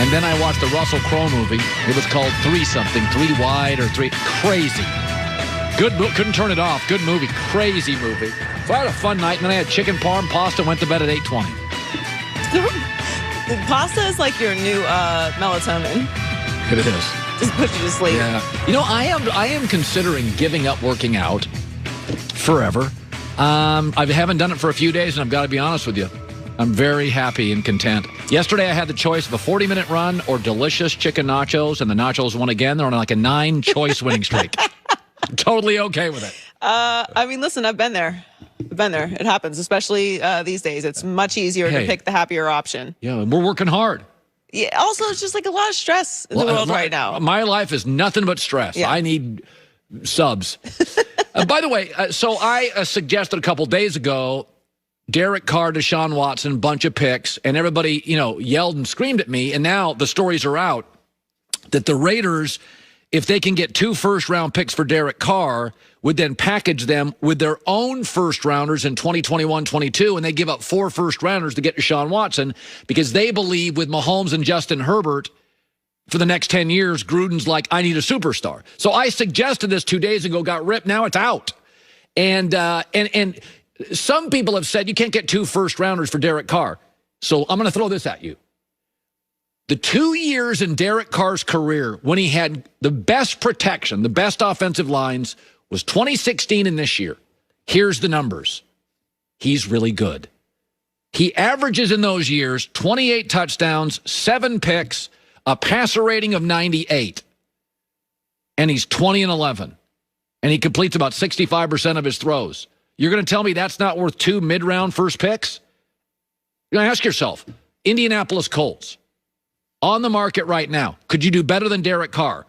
And then I watched the Russell Crowe movie. It was called 3-something, 3 Wide or 3. Crazy. Good, couldn't turn it off. Good movie, crazy movie. So I had a fun night, and then I had chicken parm, pasta, went to bed at 8:20. Pasta is like your new melatonin. It is. Just puts you to sleep. Yeah. You know, I am considering giving up working out forever. I haven't done it for a few days, and I've got to be honest with you. I'm very happy and content. Yesterday, I had the choice of a 40-minute run or delicious chicken nachos, and the nachos won again. They're on like a 9-choice winning streak. Totally okay with it. I mean, listen, I've been there. It happens, especially these days. It's much easier to pick the happier option. Yeah, and we're working hard. Yeah. Also, it's just like a lot of stress in the world right now. My life is nothing but stress. Yeah. I need subs. By the way, so I suggested a couple days ago, Derek Carr, Deshaun Watson, bunch of picks, and everybody, yelled and screamed at me. And now the stories are out that the Raiders, if they can get 2 first-round picks for Derek Carr, would then package them with their own first-rounders in 2021-22, and they give up 4 first-rounders to get Deshaun Watson because they believe with Mahomes and Justin Herbert for the next 10 years, Gruden's like, I need a superstar. So I suggested this 2 days ago, got ripped, now it's out. And some people have said you can't get 2 first-rounders for Derek Carr. So I'm going to throw this at you. The 2 years in Derek Carr's career when he had the best protection, the best offensive lines, was 2016 and this year. Here's the numbers. He's really good. He averages in those years 28 touchdowns, 7 picks, a passer rating of 98. And he's 20-11. And he completes about 65% of his throws. You're going to tell me that's not worth 2 mid-round first picks? You're going to ask yourself, Indianapolis Colts, on the market right now, could you do better than Derek Carr?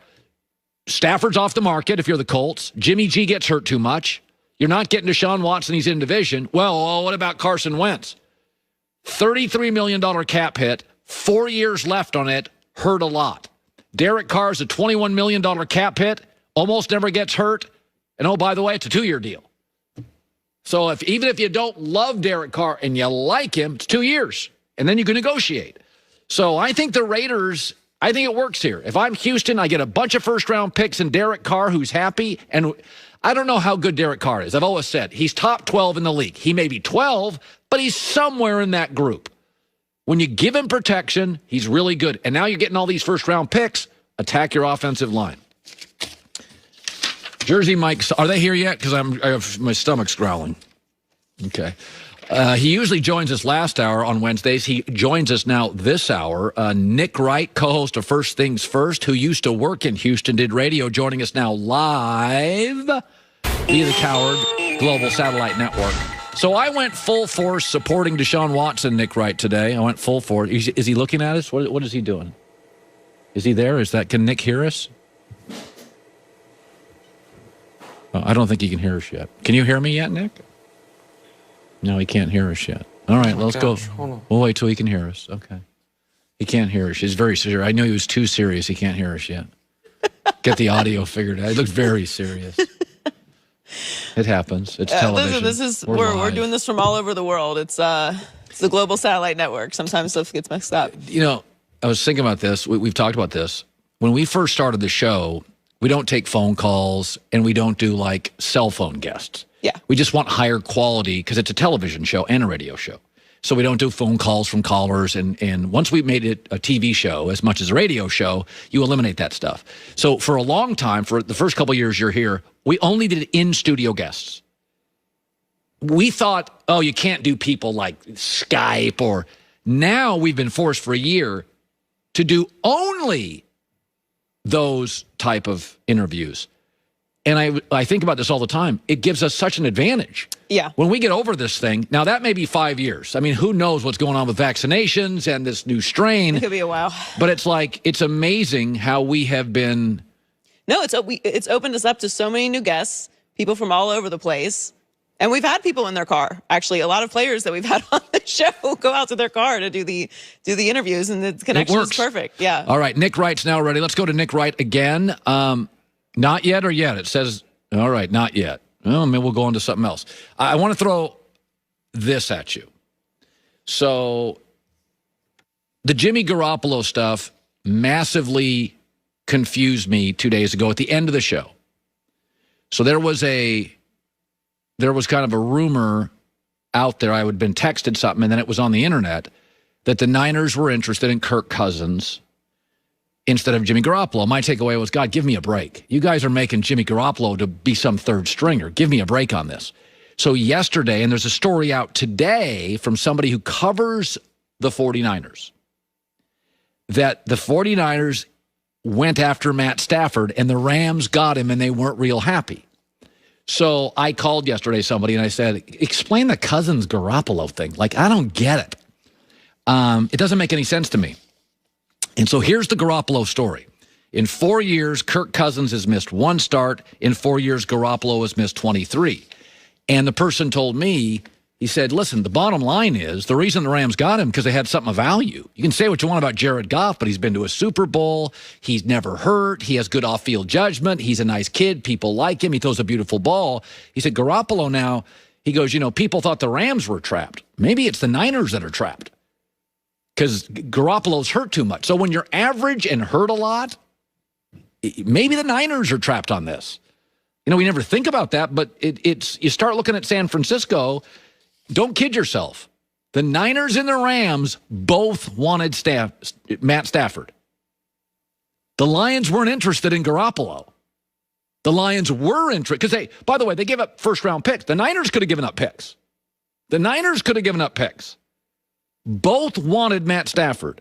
Stafford's off the market if you're the Colts. Jimmy G gets hurt too much. You're not getting Deshaun Watson. He's in division. Well, what about Carson Wentz? $33 million cap hit, 4 years left on it, hurt a lot. Derek Carr's a $21 million cap hit, almost never gets hurt. And oh, by the way, it's a 2-year deal. So even if you don't love Derek Carr and you like him, it's 2 years. And then you can negotiate. So I think the Raiders, I think it works here. If I'm Houston, I get a bunch of first-round picks and Derek Carr, who's happy. And I don't know how good Derek Carr is. I've always said he's top 12 in the league. He may be 12, but he's somewhere in that group. When you give him protection, he's really good. And now you're getting all these first-round picks. Attack your offensive line. Jersey Mike, are they here yet? Because my stomach's growling. Okay. He usually joins us last hour on Wednesdays. He joins us now this hour. Nick Wright, co-host of First Things First, who used to work in Houston, did radio, joining us now live via the Cowherd Global Satellite Network. So I went full force supporting Deshaun Watson, Nick Wright, today. I went full force. Is he looking at us? What is he doing? Is he there? Can Nick hear us? Oh, I don't think he can hear us yet. Can you hear me yet, Nick? No, he can't hear us yet. All right, let's go. Hold on. We'll wait till he can hear us. Okay. He can't hear us. He's very serious. I knew he was too serious. He can't hear us yet. Get the audio figured out. He looks very serious. It happens. It's television. We're doing this from all over the world. It's the Global Satellite Network. Sometimes stuff gets messed up. I was thinking about this. We've talked about this. When we first started the show, we don't take phone calls and we don't do like cell phone guests. Yeah. We just want higher quality because it's a television show and a radio show. So we don't do phone calls from callers. And once we made it a TV show as much as a radio show, you eliminate that stuff. So for a long time, for the first couple of years you're here, we only did in-studio guests. We thought, you can't do people like Skype or... Now we've been forced for a year to do only those type of interviews. And I think about this all the time. It gives us such an advantage. Yeah. When we get over this thing, now that may be 5 years. I mean, who knows what's going on with vaccinations and this new strain. It could be a while. But it's amazing how we have been. No, it's opened us up to so many new guests, people from all over the place. And we've had people in their car. Actually, a lot of players that we've had on the show go out to their car to do the interviews, and the connection is perfect. Yeah. All right, Nick Wright's now ready. Let's go to Nick Wright again. Not yet or yet? It says, all right, not yet. Well, maybe we'll go on to something else. I want to throw this at you. So the Jimmy Garoppolo stuff, massively confused me 2 days ago at the end of the show. So there was kind of a rumor out there. I had been texted something, and then it was on the internet that the Niners were interested in Kirk Cousins instead of Jimmy Garoppolo. My takeaway was, God, give me a break. You guys are making Jimmy Garoppolo to be some third stringer. Give me a break on this. So yesterday, and there's a story out today from somebody who covers the 49ers, that the 49ers went after Matt Stafford, and the Rams got him, and they weren't real happy. So I called yesterday somebody, and I said, explain the Cousins-Garoppolo thing. Like, I don't get it. It doesn't make any sense to me. And so here's the Garoppolo story. In 4 years, Kirk Cousins has missed 1 start. In 4 years, Garoppolo has missed 23. And the person told me, he said, listen, the bottom line is the reason the Rams got him because they had something of value. You can say what you want about Jared Goff, but he's been to a Super Bowl. He's never hurt. He has good off-field judgment. He's a nice kid. People like him. He throws a beautiful ball. He said, Garoppolo now, he goes, people thought the Rams were trapped. Maybe it's the Niners that are trapped because Garoppolo's hurt too much. So when you're average and hurt a lot, maybe the Niners are trapped on this. We never think about that, but it's you start looking at San Francisco. Don't kid yourself. The Niners and the Rams both wanted Matt Stafford. The Lions weren't interested in Garoppolo. The Lions were interested because by the way, they gave up first-round picks. The Niners could have given up picks. Both wanted Matt Stafford.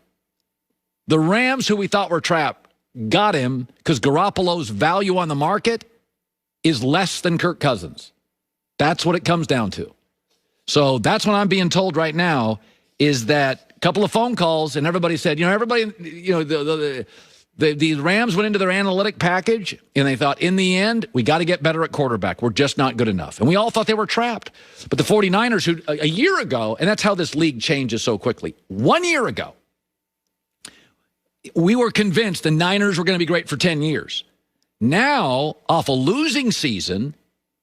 The Rams, who we thought were trapped, got him because Garoppolo's value on the market is less than Kirk Cousins. That's what it comes down to. So that's what I'm being told right now is that a couple of phone calls and everybody said, the Rams went into their analytic package and they thought, in the end, we got to get better at quarterback. We're just not good enough. And we all thought they were trapped. But the 49ers, who a year ago, and that's how this league changes so quickly. 1 year ago, we were convinced the Niners were going to be great for 10 years. Now, off a losing season,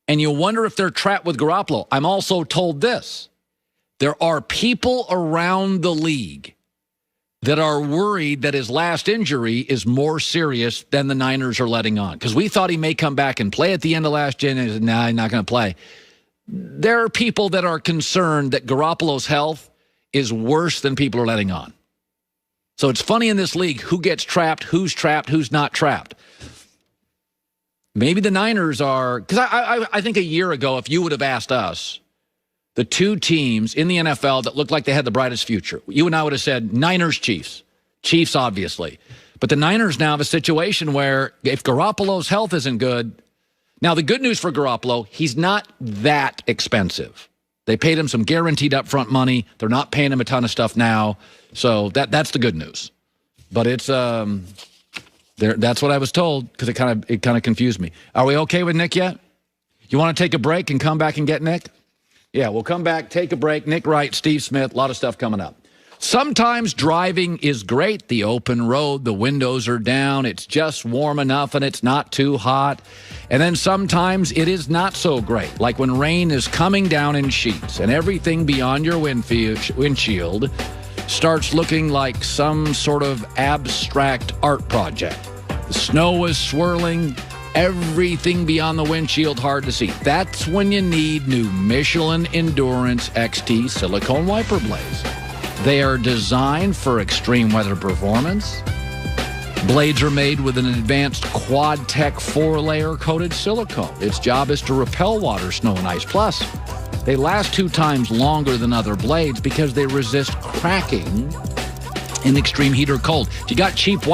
and you wonder if they're trapped with Garoppolo. I'm also told this. There are people around the league that are worried that his last injury is more serious than the Niners are letting on. Because we thought he may come back and play at the end of last year, and he said, nah, he's not going to play. There are people that are concerned that Garoppolo's health is worse than people are letting on. So it's funny in this league, who gets trapped, who's not trapped. Maybe the Niners are, because I think a year ago, if you would have asked us, the two teams in the NFL that looked like they had the brightest future, you and I would have said Niners, Chiefs. Chiefs, obviously. But the Niners now have a situation where if Garoppolo's health isn't good, now the good news for Garoppolo, he's not that expensive. They paid him some guaranteed upfront money. They're not paying him a ton of stuff now. So that's the good news. But it's that's what I was told because it kind of confused me. Are we okay with Nick yet? You want to take a break and come back and get Nick? Yeah, we'll come back, take a break. Nick Wright, Steve Smith, a lot of stuff coming up. Sometimes driving is great. The open road, the windows are down, it's just warm enough and it's not too hot. And then sometimes it is not so great, like when rain is coming down in sheets and everything beyond your windshield starts looking like some sort of abstract art project. The snow is swirling, everything beyond the windshield hard to see. That's when you need new Michelin Endurance XT silicone wiper blades. They are designed for extreme weather performance. Blades are made with an advanced Quad-Tech 4-layer coated silicone. Its job is to repel water, snow, and ice. Plus, they last 2 times longer than other blades because they resist cracking in extreme heat or cold. If you got cheap